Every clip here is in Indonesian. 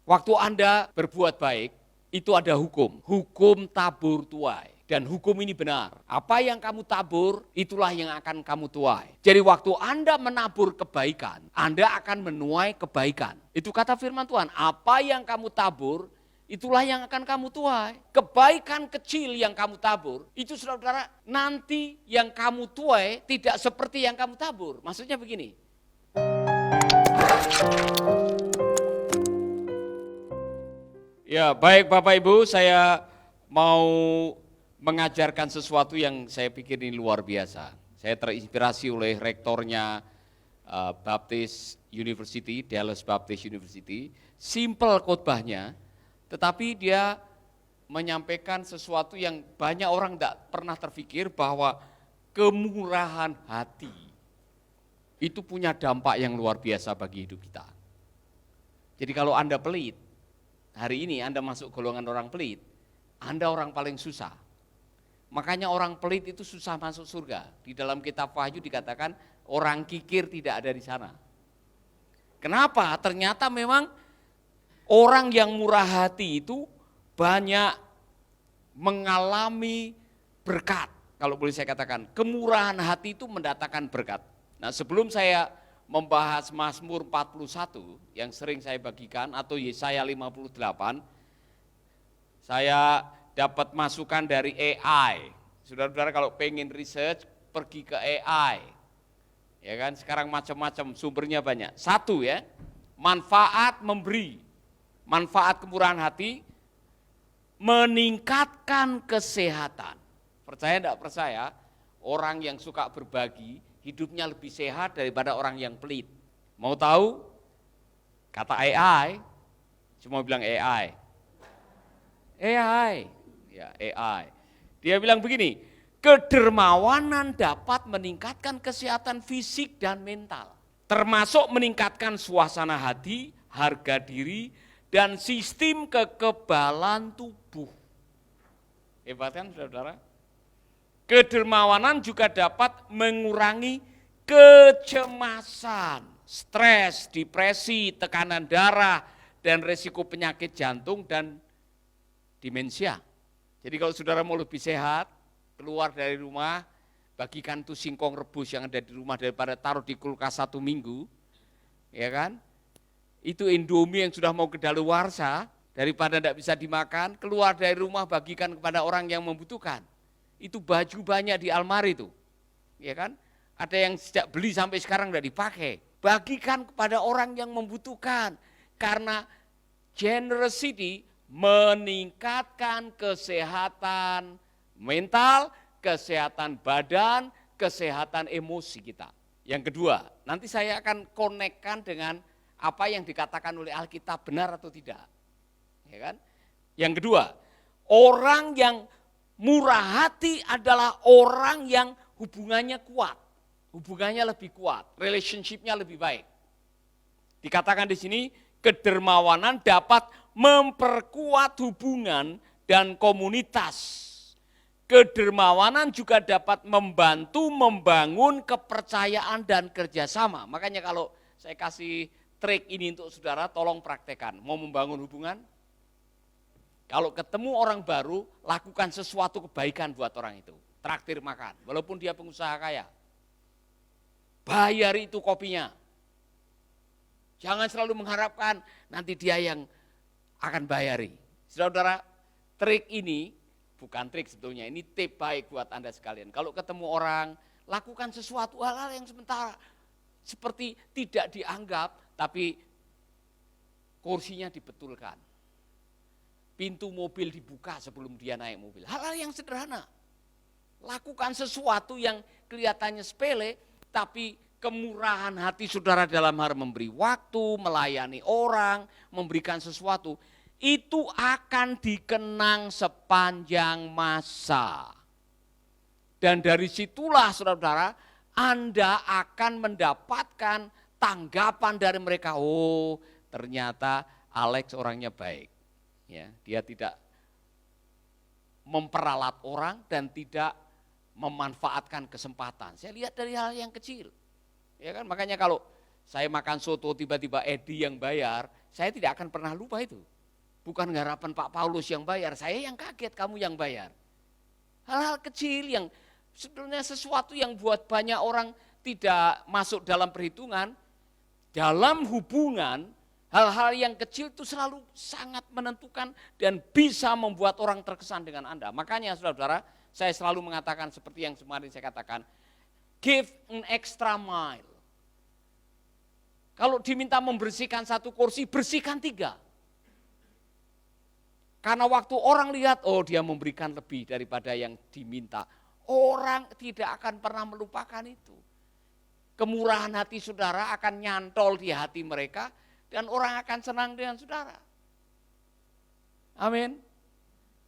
Waktu Anda berbuat baik, itu ada hukum. Hukum tabur tuai. Dan hukum ini benar. Apa yang kamu tabur, itulah yang akan kamu tuai. Jadi waktu Anda menabur kebaikan, Anda akan menuai kebaikan. Itu kata firman Tuhan. Apa yang kamu tabur, itulah yang akan kamu tuai. Kebaikan kecil yang kamu tabur, itu saudara-saudara, nanti yang kamu tuai tidak seperti yang kamu tabur. Maksudnya begini. Ya, baik Bapak Ibu, saya mau mengajarkan sesuatu yang saya pikir ini luar biasa. Saya terinspirasi oleh rektornya Baptist University, Dallas Baptist University. Simple khotbahnya, tetapi dia menyampaikan sesuatu yang banyak orang tidak pernah terpikir, bahwa kemurahan hati itu punya dampak yang luar biasa bagi hidup kita. Jadi kalau Anda pelit, hari ini Anda masuk golongan orang pelit, Anda orang paling susah. Makanya orang pelit itu susah masuk surga. Di dalam kitab Wahyu dikatakan orang kikir tidak ada di sana. Kenapa? Ternyata memang orang yang murah hati itu banyak mengalami berkat. Kalau boleh saya katakan, kemurahan hati itu mendatangkan berkat. Nah, sebelum saya membahas Mazmur 41 yang sering saya bagikan, atau Yesaya 58, saya dapat masukan dari AI. Saudara-saudara kalau pengen research, pergi ke AI. Ya kan, sekarang macam-macam sumbernya banyak. Satu ya, manfaat memberi. Manfaat kemurahan hati meningkatkan kesehatan. Percaya enggak percaya, orang yang suka berbagi hidupnya lebih sehat daripada orang yang pelit. Mau tahu? Kata AI, cuma bilang AI. AI, ya AI. Dia bilang begini, kedermawanan dapat meningkatkan kesehatan fisik dan mental, termasuk meningkatkan suasana hati, harga diri, dan sistem kekebalan tubuh. Hebat kan saudara-saudara? Kedermawanan juga dapat mengurangi kecemasan, stres, depresi, tekanan darah, dan resiko penyakit jantung dan demensia. Jadi kalau saudara mau lebih sehat, keluar dari rumah, bagikan tuh singkong rebus yang ada di rumah daripada taruh di kulkas 1 minggu, ya kan? Itu Indomie yang sudah mau kedaluarsa, daripada tidak bisa dimakan, keluar dari rumah bagikan kepada orang yang membutuhkan. Itu baju banyak di almari itu, ya kan? Ada yang sejak beli sampai sekarang tidak dipakai. Bagikan kepada orang yang membutuhkan, karena generosity meningkatkan kesehatan mental, kesehatan badan, kesehatan emosi kita. Yang kedua, nanti saya akan konekkan dengan apa yang dikatakan oleh Alkitab, benar atau tidak. Ya kan? Yang kedua, orang yang murah hati adalah orang yang hubungannya kuat, hubungannya lebih kuat, relationship-nya lebih baik. Dikatakan di sini, kedermawanan dapat memperkuat hubungan dan komunitas. Kedermawanan juga dapat membantu membangun kepercayaan dan kerjasama. Makanya kalau saya kasih trik ini untuk saudara, tolong praktekkan. Mau membangun hubungan? Kalau ketemu orang baru, lakukan sesuatu kebaikan buat orang itu. Traktir makan, walaupun dia pengusaha kaya. Bayar itu kopinya. Jangan selalu mengharapkan nanti dia yang akan bayari. Saudara, trik ini bukan trik sebetulnya, ini tip baik buat Anda sekalian. Kalau ketemu orang, lakukan sesuatu hal-hal yang sementara. Seperti tidak dianggap, tapi kursinya dibetulkan. Pintu mobil dibuka sebelum dia naik mobil. Hal-hal yang sederhana. Lakukan sesuatu yang kelihatannya sepele, tapi kemurahan hati saudara dalam hal memberi waktu, melayani orang, memberikan sesuatu, itu akan dikenang sepanjang masa. Dan dari situlah saudara-saudara, Anda akan mendapatkan tanggapan dari mereka. Oh, ternyata Alex orangnya baik. Ya, dia tidak memperalat orang dan tidak memanfaatkan kesempatan. Saya lihat dari hal yang kecil. Ya kan, makanya kalau saya makan soto tiba-tiba Edi yang bayar, saya tidak akan pernah lupa itu. Bukan harapan Pak Paulus yang bayar, saya yang kaget kamu yang bayar. Hal-hal kecil yang sebenarnya sesuatu yang buat banyak orang tidak masuk dalam perhitungan, dalam hubungan, hal-hal yang kecil itu selalu sangat menentukan dan bisa membuat orang terkesan dengan Anda. Makanya saudara-saudara, saya selalu mengatakan seperti yang kemarin saya katakan, give an extra mile. Kalau diminta membersihkan satu kursi, bersihkan 3. Karena waktu orang lihat, oh dia memberikan lebih daripada yang diminta. Orang tidak akan pernah melupakan itu. Kemurahan hati saudara akan nyantol di hati mereka, dan orang akan senang dengan saudara. Amin.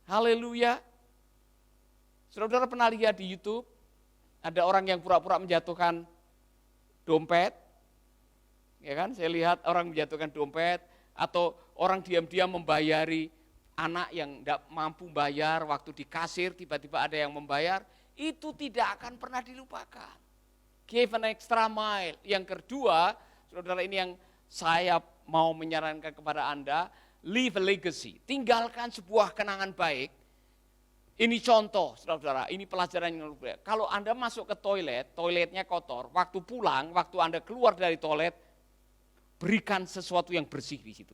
Haleluya. Saudara pernah lihat di YouTube, ada orang yang pura-pura menjatuhkan dompet. Ya kan, saya lihat orang menjatuhkan dompet, atau orang diam-diam membayari anak yang tidak mampu bayar, waktu di kasir tiba-tiba ada yang membayar, itu tidak akan pernah dilupakan. Give an extra mile. Yang kedua, saudara, ini yang saya mau menyarankan kepada Anda, leave a legacy. Tinggalkan sebuah kenangan baik. Ini contoh, saudara-saudara, ini pelajaran yang luar biasa. Kalau Anda masuk ke toilet, toiletnya kotor, waktu pulang, waktu Anda keluar dari toilet, berikan sesuatu yang bersih di situ.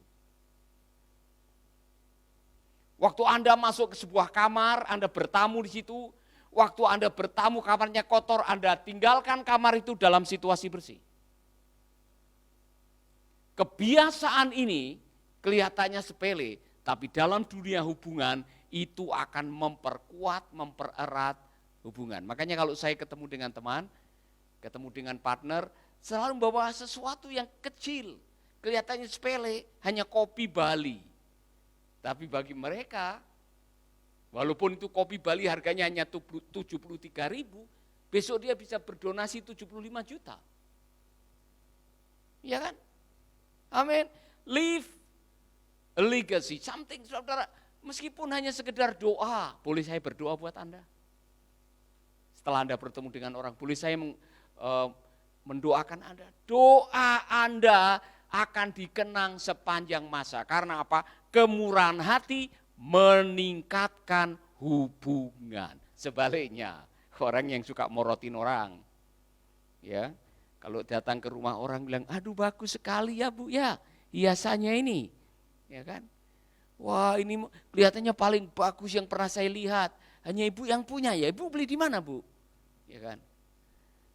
Waktu Anda masuk ke sebuah kamar, Anda bertamu di situ, waktu Anda bertamu kamarnya kotor, Anda tinggalkan kamar itu dalam situasi bersih. Kebiasaan ini kelihatannya sepele, tapi dalam dunia hubungan itu akan memperkuat, mempererat hubungan. Makanya kalau saya ketemu dengan teman, ketemu dengan partner, selalu membawa sesuatu yang kecil, kelihatannya sepele, hanya kopi Bali. Tapi bagi mereka, walaupun itu kopi Bali harganya hanya 73.000, besok dia bisa berdonasi 75 juta. Iya kan? Amin. Leave a legacy, something, saudara, meskipun hanya sekedar doa. Boleh saya berdoa buat Anda? Setelah Anda bertemu dengan orang, boleh saya mendoakan Anda? Doa Anda akan dikenang sepanjang masa. Karena apa? Kemurahan hati meningkatkan hubungan. Sebaliknya, orang yang suka morotin orang, ya, kalau datang ke rumah orang bilang, aduh bagus sekali ya Bu, ya hiasannya ini, ya kan? Wah ini kelihatannya paling bagus yang pernah saya lihat. Hanya Ibu yang punya ya, Ibu beli di mana Bu? Ya kan?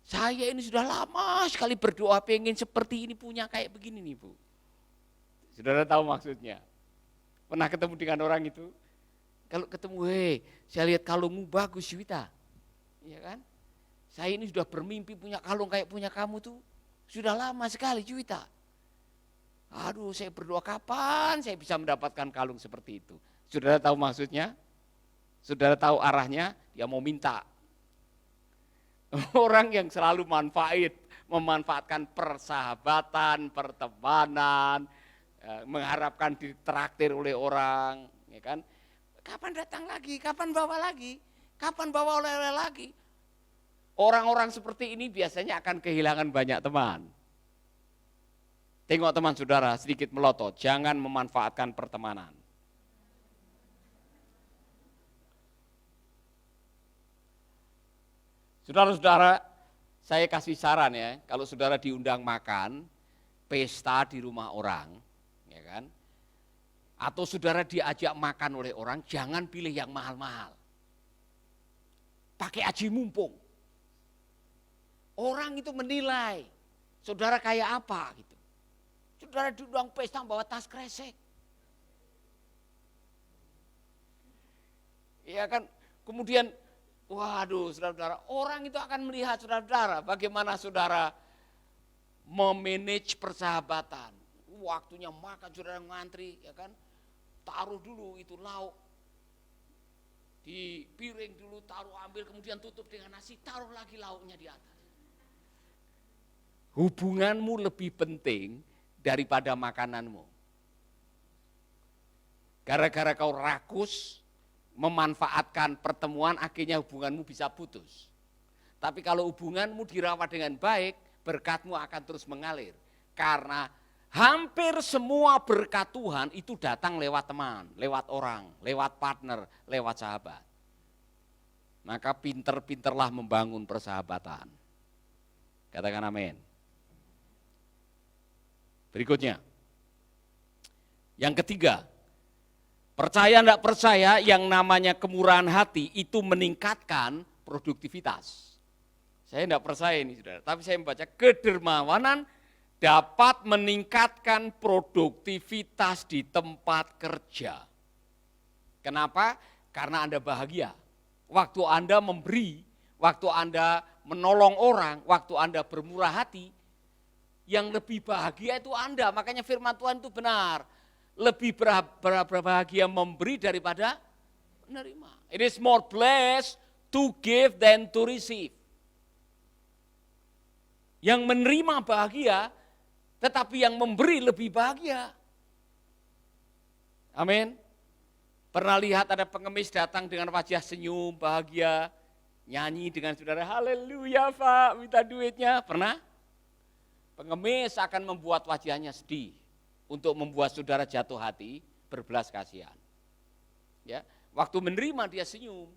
Saya ini sudah lama sekali berdoa pengen seperti ini punya kayak begini nih Bu. Saudara tahu maksudnya? Pernah ketemu dengan orang itu? Kalau ketemu, saya lihat kalungmu bagus Wita. Ya kan? Saya ini sudah bermimpi punya kalung kayak punya kamu tuh. Sudah lama sekali Wita. Aduh saya berdoa kapan saya bisa mendapatkan kalung seperti itu. Saudara tahu maksudnya? Saudara tahu arahnya? Dia mau minta. Orang yang selalu memanfaatkan persahabatan, pertemanan, mengharapkan ditraktir oleh orang, ya kan? Kapan datang lagi? Kapan bawa lagi? Kapan bawa oleh-oleh lagi? Orang-orang seperti ini biasanya akan kehilangan banyak teman. Tengok teman saudara sedikit melotot, jangan memanfaatkan pertemanan. Saudara-saudara, saya kasih saran ya, kalau saudara diundang makan, pesta di rumah orang, ya kan? Atau saudara diajak makan oleh orang, jangan pilih yang mahal-mahal. Pakai aji mumpung. Orang itu menilai, saudara kayak apa gitu. Saudara diundang pesta bawa tas kresek. Ya kan, kemudian waduh saudara-saudara, orang itu akan melihat saudara-saudara bagaimana saudara memanage persahabatan. Waktunya makan saudara ngantri, ya kan, taruh dulu itu lauk di piring dulu, taruh ambil kemudian tutup dengan nasi, taruh lagi lauknya di atas. Hubunganmu lebih penting daripada makananmu. Gara-gara kau rakus, memanfaatkan pertemuan, akhirnya hubunganmu bisa putus. Tapi kalau hubunganmu dirawat dengan baik, berkatmu akan terus mengalir. Karena hampir semua berkat Tuhan itu datang lewat teman, lewat orang, lewat partner, lewat sahabat. Maka pinter-pinterlah membangun persahabatan. Katakan amin. Berikutnya. Yang ketiga, percaya enggak percaya yang namanya kemurahan hati itu meningkatkan produktivitas. Saya enggak percaya ini saudara, tapi saya membaca kedermawanan dapat meningkatkan produktivitas di tempat kerja. Kenapa? Karena Anda bahagia. Waktu Anda memberi, waktu Anda menolong orang, waktu Anda bermurah hati, yang lebih bahagia itu Anda. Makanya firman Tuhan itu benar. Lebih berbahagia memberi daripada menerima. It is more blessed to give than to receive. Yang menerima bahagia, tetapi yang memberi lebih bahagia. Amin. Pernah lihat ada pengemis datang dengan wajah senyum, bahagia, nyanyi dengan saudara, haleluya Pak, minta duitnya. Pernah? Pengemis akan membuat wajahnya sedih untuk membuat saudara jatuh hati, berbelas kasihan. Ya, waktu menerima dia senyum,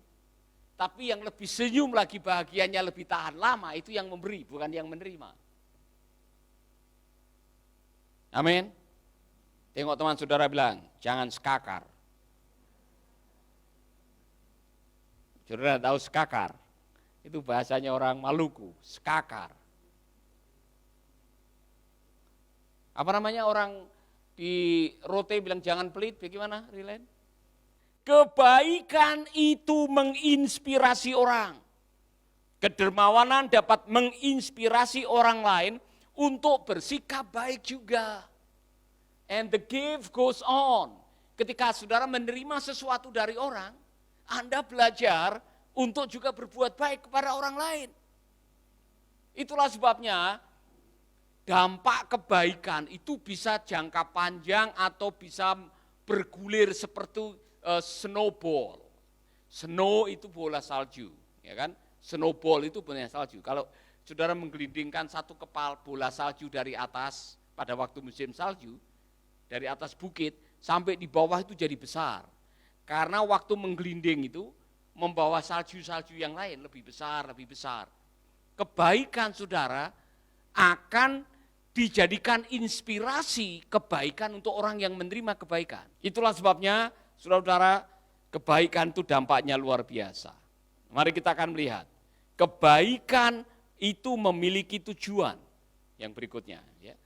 tapi yang lebih senyum lagi bahagianya lebih tahan lama itu yang memberi, bukan yang menerima. Amin. Tengok teman saudara bilang, jangan skakar. Saudara tahu skakar? Itu bahasanya orang Maluku, skakar. Apa namanya orang di Rote bilang jangan pelit, bagaimana Rilen? Kebaikan itu menginspirasi orang. Kedermawanan dapat menginspirasi orang lain untuk bersikap baik juga. And the gift goes on. Ketika saudara menerima sesuatu dari orang, Anda belajar untuk juga berbuat baik kepada orang lain. Itulah sebabnya dampak kebaikan itu bisa jangka panjang atau bisa bergulir seperti snowball. Snow itu bola salju, ya kan? Snowball itu bola salju. Kalau saudara menggelindingkan satu kepal bola salju dari atas pada waktu musim salju, dari atas bukit sampai di bawah itu jadi besar. Karena waktu menggelinding itu membawa salju-salju yang lain lebih besar, lebih besar. Kebaikan saudara akan dijadikan inspirasi kebaikan untuk orang yang menerima kebaikan. Itulah sebabnya saudara-saudara, kebaikan itu dampaknya luar biasa. Mari kita akan melihat, kebaikan itu memiliki tujuan. Yang berikutnya, ya.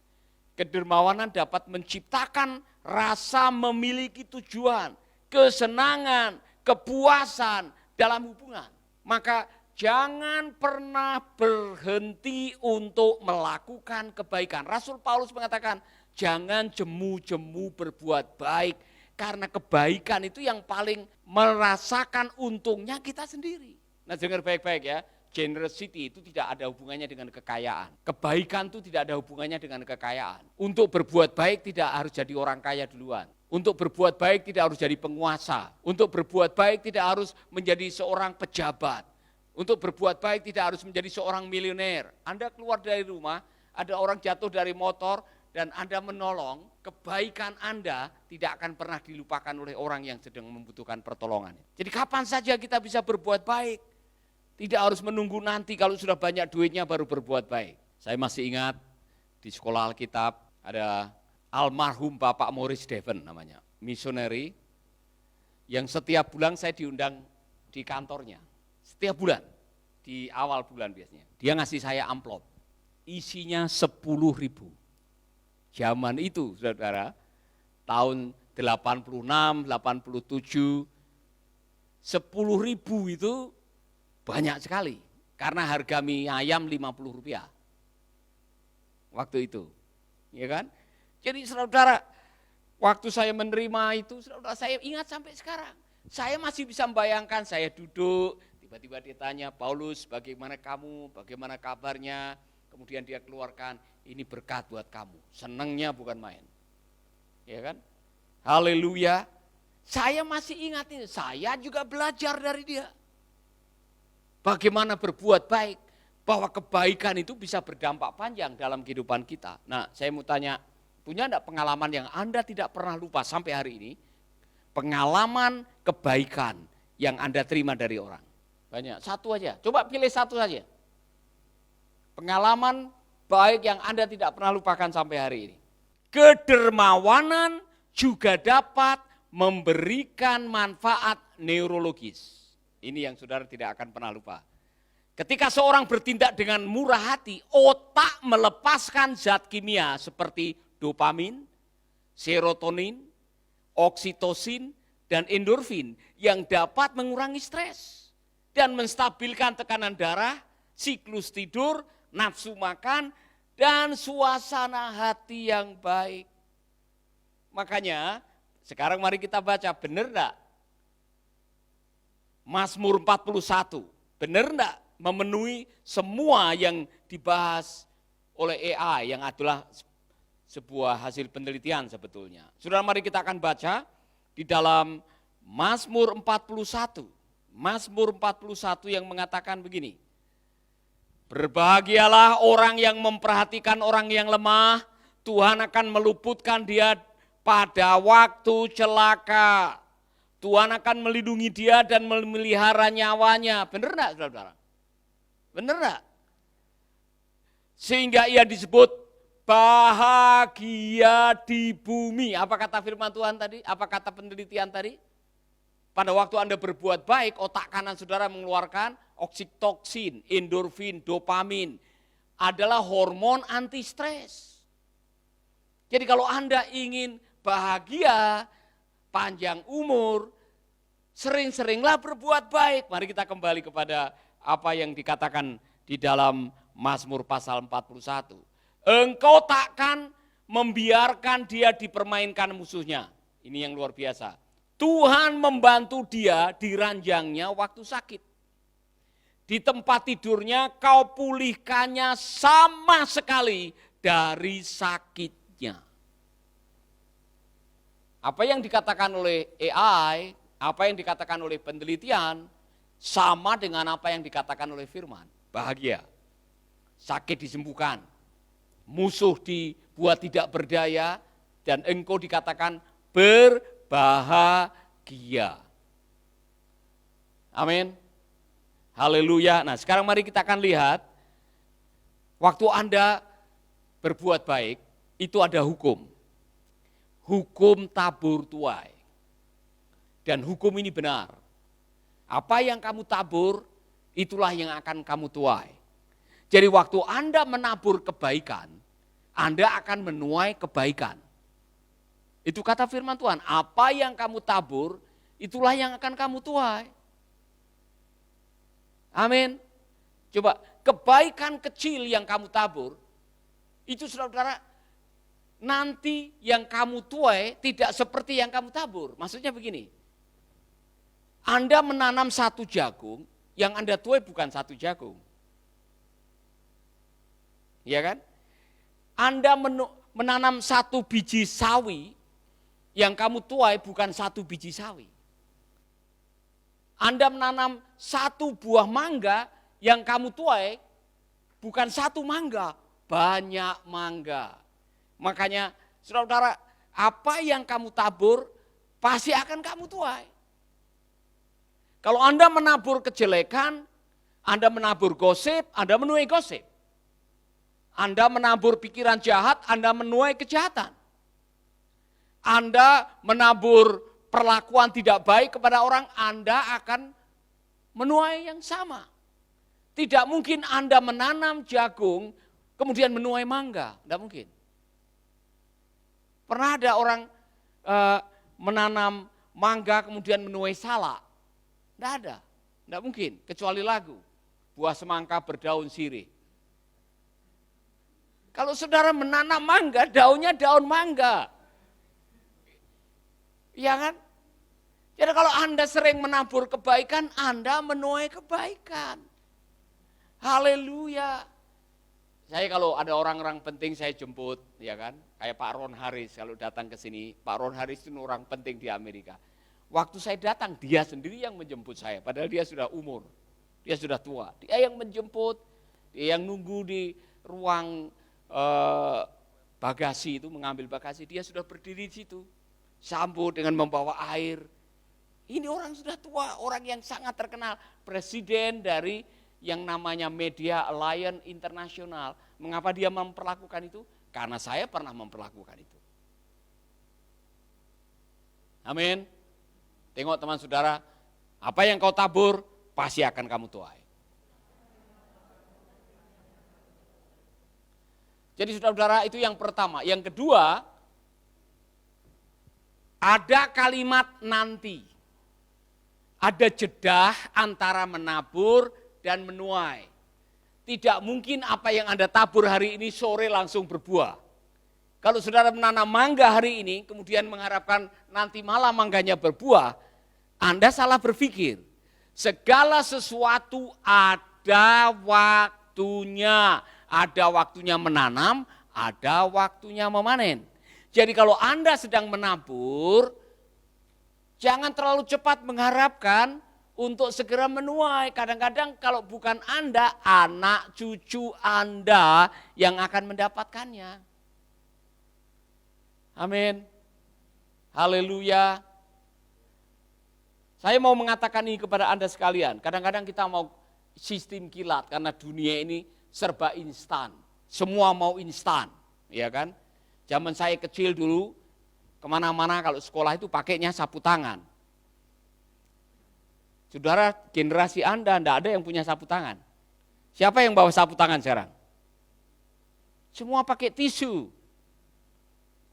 Kedermawanan dapat menciptakan rasa memiliki tujuan, kesenangan, kepuasan dalam hubungan. Maka jangan pernah berhenti untuk melakukan kebaikan. Rasul Paulus mengatakan, jangan jemu-jemu berbuat baik, karena kebaikan itu yang paling merasakan untungnya kita sendiri. Nah, dengar baik-baik ya, generosity itu tidak ada hubungannya dengan kekayaan. Kebaikan itu tidak ada hubungannya dengan kekayaan. Untuk berbuat baik tidak harus jadi orang kaya duluan. Untuk berbuat baik tidak harus jadi penguasa. Untuk berbuat baik tidak harus menjadi seorang pejabat. Untuk berbuat baik tidak harus menjadi seorang milioner. Anda keluar dari rumah, ada orang jatuh dari motor, dan Anda menolong, kebaikan Anda tidak akan pernah dilupakan oleh orang yang sedang membutuhkan pertolongan. Jadi kapan saja kita bisa berbuat baik. Tidak harus menunggu nanti kalau sudah banyak duitnya baru berbuat baik. Saya masih ingat di sekolah Alkitab ada almarhum Bapak Morris Devon namanya, misioneri yang setiap bulan saya diundang di kantornya. Setiap bulan, di awal bulan biasanya. Dia ngasih saya amplop, isinya 10.000. Zaman itu, saudara, tahun 86, 87, 10.000 itu banyak sekali. Karena harga mie ayam 50 rupiah. Waktu itu, ya kan? Jadi saudara, waktu saya menerima itu, saudara, saya ingat sampai sekarang. Saya masih bisa membayangkan, saya duduk, tiba-tiba dia tanya, Paulus bagaimana kamu, bagaimana kabarnya, kemudian dia keluarkan, ini berkat buat kamu, senangnya bukan main. Ya kan? Haleluya, saya masih ingat ini, saya juga belajar dari dia. Bagaimana berbuat baik, bahwa kebaikan itu bisa berdampak panjang dalam kehidupan kita. Nah, saya mau tanya, punya enggak pengalaman yang Anda tidak pernah lupa sampai hari ini? Pengalaman kebaikan yang Anda terima dari orang. Banyak, satu aja. Coba pilih satu saja. Pengalaman baik yang Anda tidak pernah lupakan sampai hari ini. Kedermawanan juga dapat memberikan manfaat neurologis. Ini yang saudara tidak akan pernah lupa. Ketika seorang bertindak dengan murah hati, otak melepaskan zat kimia seperti dopamin, serotonin, oksitosin, dan endorfin yang dapat mengurangi stres dan menstabilkan tekanan darah, siklus tidur, nafsu makan, dan suasana hati yang baik. Makanya sekarang mari kita baca, benar enggak? Mazmur 41, benar enggak? Memenuhi semua yang dibahas oleh AI yang adalah sebuah hasil penelitian sebetulnya. Saudara, mari kita akan baca di dalam Mazmur 41. Mazmur 41 yang mengatakan begini. Berbahagialah orang yang memperhatikan orang yang lemah, Tuhan akan meluputkan dia pada waktu celaka. Tuhan akan melindungi dia dan memelihara nyawanya. Benar enggak, saudara-saudara? Benar enggak? Sehingga ia disebut bahagia di bumi. Apa kata firman Tuhan tadi? Apa kata penelitian tadi? Pada waktu Anda berbuat baik, otak kanan saudara mengeluarkan oksitoksin, endorfin, dopamin. Adalah hormon anti stres. Jadi kalau Anda ingin bahagia, panjang umur, sering-seringlah berbuat baik. Mari kita kembali kepada apa yang dikatakan di dalam Mazmur pasal 41. Engkau takkan membiarkan dia dipermainkan musuhnya. Ini yang luar biasa. Tuhan membantu dia di ranjangnya waktu sakit. Di tempat tidurnya kau pulihkannya sama sekali dari sakitnya. Apa yang dikatakan oleh AI, apa yang dikatakan oleh penelitian, sama dengan apa yang dikatakan oleh firman. Bahagia, sakit disembuhkan, musuh dibuat tidak berdaya, dan engkau dikatakan berbahagia. Amin. Haleluya. Nah, sekarang mari kita akan lihat, waktu Anda berbuat baik, itu ada hukum. Hukum tabur tuai. Dan hukum ini benar. Apa yang kamu tabur, itulah yang akan kamu tuai. Jadi waktu Anda menabur kebaikan, Anda akan menuai kebaikan. Itu kata firman Tuhan, apa yang kamu tabur, itulah yang akan kamu tuai. Amin. Coba, kebaikan kecil yang kamu tabur, itu saudara-saudara, nanti yang kamu tuai tidak seperti yang kamu tabur. Maksudnya begini, Anda menanam satu jagung, yang Anda tuai bukan satu jagung. Iya kan? Anda menanam satu biji sawi, yang kamu tuai bukan satu biji sawi. Anda menanam satu buah mangga, yang kamu tuai bukan satu mangga, banyak mangga. Makanya saudara-saudara, apa yang kamu tabur pasti akan kamu tuai. Kalau Anda menabur kejelekan, Anda menabur gosip, Anda menuai gosip. Anda menabur pikiran jahat, Anda menuai kejahatan. Anda menabur perlakuan tidak baik kepada orang, Anda akan menuai yang sama. Tidak mungkin Anda menanam jagung, kemudian menuai mangga, tidak mungkin. Pernah ada orang menanam mangga kemudian menuai salak? Tidak ada, tidak mungkin, kecuali lagu, buah semangka berdaun sirih. Kalau saudara menanam mangga, daunnya daun mangga. Iya kan? Jadi kalau Anda sering menabur kebaikan, Anda menuai kebaikan. Haleluya. Saya kalau ada orang-orang penting saya jemput, ya kan? Kayak Pak Ron Harris kalau datang ke sini, Pak Ron Harris itu orang penting di Amerika. Waktu saya datang, dia sendiri yang menjemput saya, padahal dia sudah umur, dia sudah tua. Dia yang menjemput, Yang nunggu di ruang bagasi itu, mengambil bagasi, dia sudah berdiri di situ. Sambut dengan membawa air. Ini orang sudah tua, orang yang sangat terkenal, presiden dari yang namanya Media Alliance International. Mengapa dia memperlakukan itu? Karena saya pernah memperlakukan itu. Amin. Tengok teman saudara, apa yang kau tabur pasti akan kamu tuai. Jadi saudara-saudara, itu yang pertama. Yang kedua, ada kalimat nanti. Ada jeda antara menabur dan menuai. Tidak mungkin apa yang Anda tabur hari ini sore langsung berbuah. Kalau saudara menanam mangga hari ini, kemudian mengharapkan nanti malam mangganya berbuah, Anda salah berpikir. Segala sesuatu ada waktunya. Ada waktunya menanam, ada waktunya memanen. Jadi kalau Anda sedang menabur, jangan terlalu cepat mengharapkan untuk segera menuai. Kadang-kadang kalau bukan Anda, anak cucu Anda yang akan mendapatkannya. Amin. Haleluya. Saya mau mengatakan ini kepada Anda sekalian. Kadang-kadang kita mau sistem kilat karena dunia ini serba instan. Semua mau instan, ya kan? Zaman saya kecil dulu, kemana-mana kalau sekolah itu pakainya sapu tangan. Saudara, generasi Anda, enggak ada yang punya sapu tangan. Siapa yang bawa sapu tangan sekarang? Semua pakai tisu.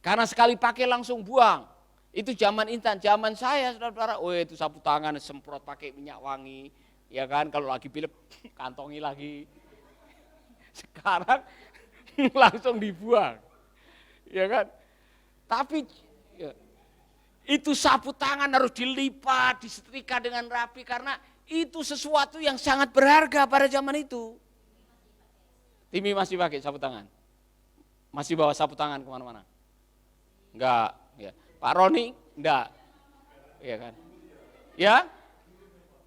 Karena sekali pakai langsung buang. Itu zaman instan. Zaman saya, saudara-saudara, itu sapu tangan semprot pakai minyak wangi. Ya kan, kalau lagi pilek, kantongi lagi. Sekarang langsung dibuang. Ya kan? Tapi ya, itu sapu tangan harus dilipat, disetrika dengan rapi karena itu sesuatu yang sangat berharga pada zaman itu. Timi masih pakai sapu tangan? Masih bawa sapu tangan kemana-mana? Enggak. Ya. Pak Roni? Enggak. Ya kan? Ya?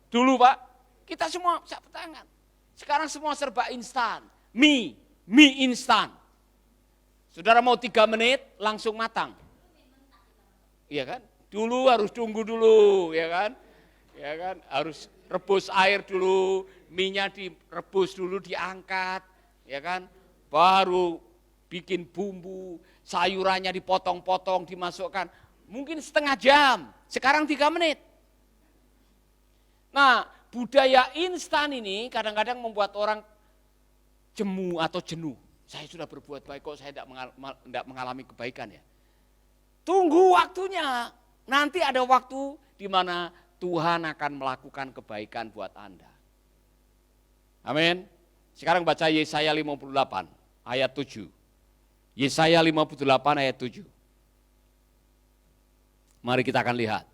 Dulu Pak, kita semua sapu tangan. Sekarang semua serba instan. Mie instan. Saudara mau 3 menit langsung matang. Iya kan? Dulu harus tunggu dulu, ya kan? Ya kan? Harus rebus air dulu, mie-nya direbus dulu, diangkat, ya kan? Baru bikin bumbu, sayurannya dipotong-potong, dimasukkan. Mungkin setengah jam, sekarang 3 menit. Nah, budaya instan ini kadang-kadang membuat orang jemu atau jenuh. Saya sudah berbuat baik kok saya tidak mengalami kebaikan ya. Tunggu waktunya. Nanti ada waktu di mana Tuhan akan melakukan kebaikan buat Anda. Amin. Sekarang baca Yesaya 58 ayat 7. Yesaya 58 ayat 7. Mari kita akan lihat.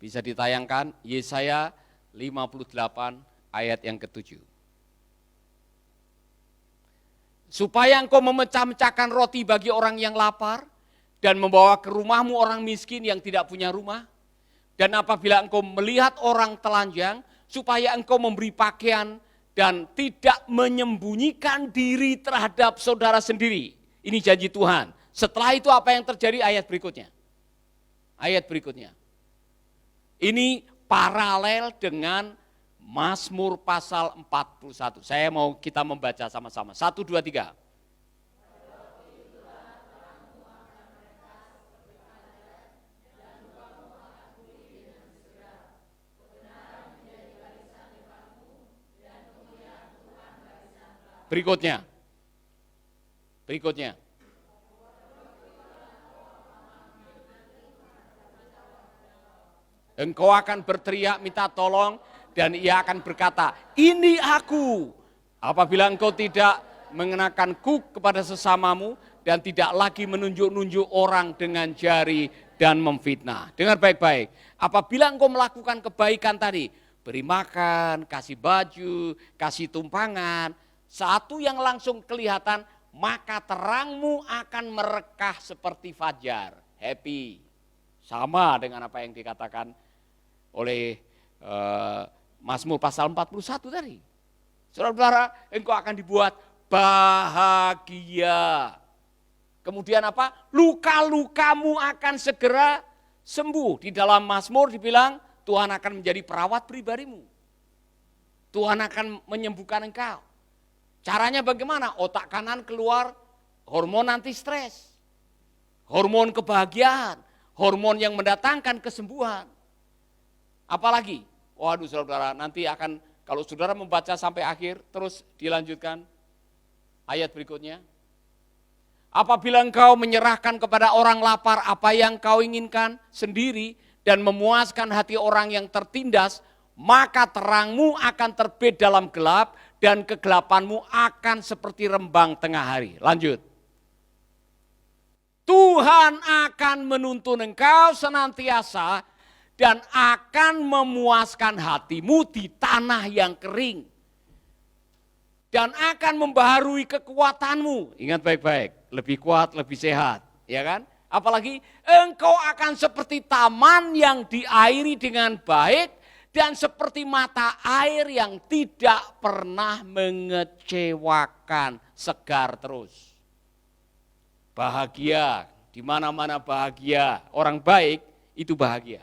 Bisa ditayangkan Yesaya 58 ayat yang ke-7. Supaya engkau memecah-mecahkan roti bagi orang yang lapar dan membawa ke rumahmu orang miskin yang tidak punya rumah. Dan apabila engkau melihat orang telanjang, supaya engkau memberi pakaian dan tidak menyembunyikan diri terhadap saudara sendiri. Ini janji Tuhan. Setelah itu apa yang terjadi? Ayat berikutnya. Ayat berikutnya. Ini paralel dengan Mazmur pasal 41. Saya mau kita membaca sama-sama. 1, 2, 3. Berikutnya. Engkau akan berteriak minta tolong dan ia akan berkata, ini aku. Apabila engkau tidak mengenakan kuk kepada sesamamu dan tidak lagi menunjuk-nunjuk orang dengan jari dan memfitnah. Dengar baik-baik, apabila engkau melakukan kebaikan tadi, beri makan, kasih baju, kasih tumpangan, satu yang langsung kelihatan, maka terangmu akan merekah seperti fajar. Happy. Sama dengan apa yang dikatakan oleh Mazmur pasal 41 tadi. Saudara-saudara, engkau akan dibuat bahagia. Kemudian apa? Luka-lukamu akan segera sembuh. Di dalam Mazmur dibilang Tuhan akan menjadi perawat pribadimu. Tuhan akan menyembuhkan engkau. Caranya bagaimana? Otak kanan keluar hormon anti stres, hormon kebahagiaan, hormon yang mendatangkan kesembuhan. Apalagi? Waduh saudara, nanti akan kalau saudara membaca sampai akhir, terus dilanjutkan ayat berikutnya. Apabila engkau menyerahkan kepada orang lapar apa yang kau inginkan sendiri dan memuaskan hati orang yang tertindas, maka terangmu akan terbit dalam gelap dan kegelapanmu akan seperti rembang tengah hari. Lanjut. Tuhan akan menuntun engkau senantiasa dan akan memuaskan hatimu di tanah yang kering. Dan akan membaharui kekuatanmu. Ingat baik-baik, lebih kuat, lebih sehat. Ya kan? Apalagi engkau akan seperti taman yang diairi dengan baik dan seperti mata air yang tidak pernah mengecewakan, segar terus. Bahagia, di mana-mana bahagia. Orang baik itu bahagia.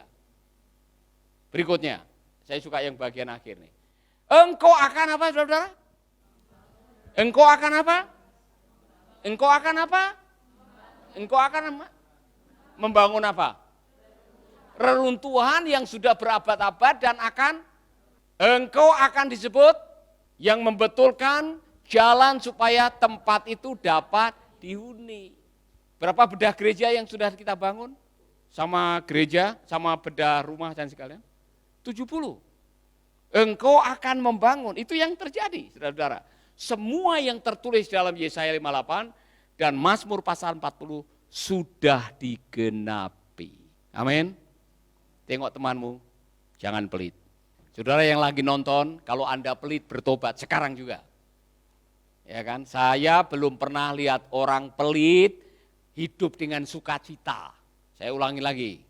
Berikutnya, saya suka yang bagian akhir nih. Engkau akan apa, saudara? Engkau akan apa? Engkau akan apa? Engkau akan membangun apa? Reruntuhan yang sudah berabad-abad dan engkau akan disebut yang membetulkan jalan supaya tempat itu dapat dihuni. Berapa bedah gereja yang sudah kita bangun? Sama gereja, sama bedah rumah dan sekalian? 70. Engkau akan membangun, itu yang terjadi saudara-saudara. Semua yang tertulis dalam Yesaya 58 dan Mazmur pasal 40 sudah digenapi. Amin. Tengok temanmu, jangan pelit. Saudara yang lagi nonton, kalau Anda pelit bertobat sekarang juga. Ya kan? Saya belum pernah lihat orang pelit hidup dengan sukacita. Saya ulangi lagi.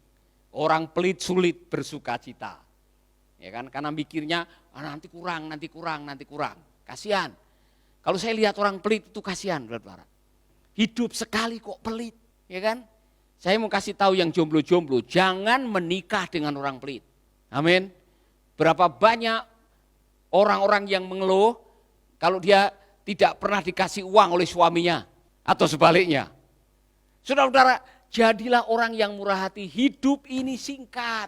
Orang pelit sulit bersukacita. Ya kan? Karena mikirnya nanti kurang. Kasihan. Kalau saya lihat orang pelit itu kasihan, saudara. Hidup sekali kok pelit, ya kan? Saya mau kasih tahu yang jomblo-jomblo, jangan menikah dengan orang pelit. Amin. Berapa banyak orang-orang yang mengeluh kalau dia tidak pernah dikasih uang oleh suaminya atau sebaliknya. Saudara-saudara, jadilah orang yang murah hati, hidup ini singkat.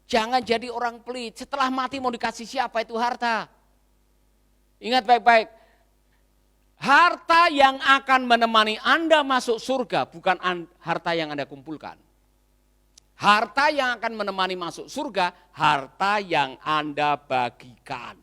Jangan jadi orang pelit, setelah mati mau dikasih siapa itu harta. Ingat baik-baik. Harta yang akan menemani Anda masuk surga bukan harta yang Anda kumpulkan. Harta yang akan menemani masuk surga, harta yang Anda bagikan.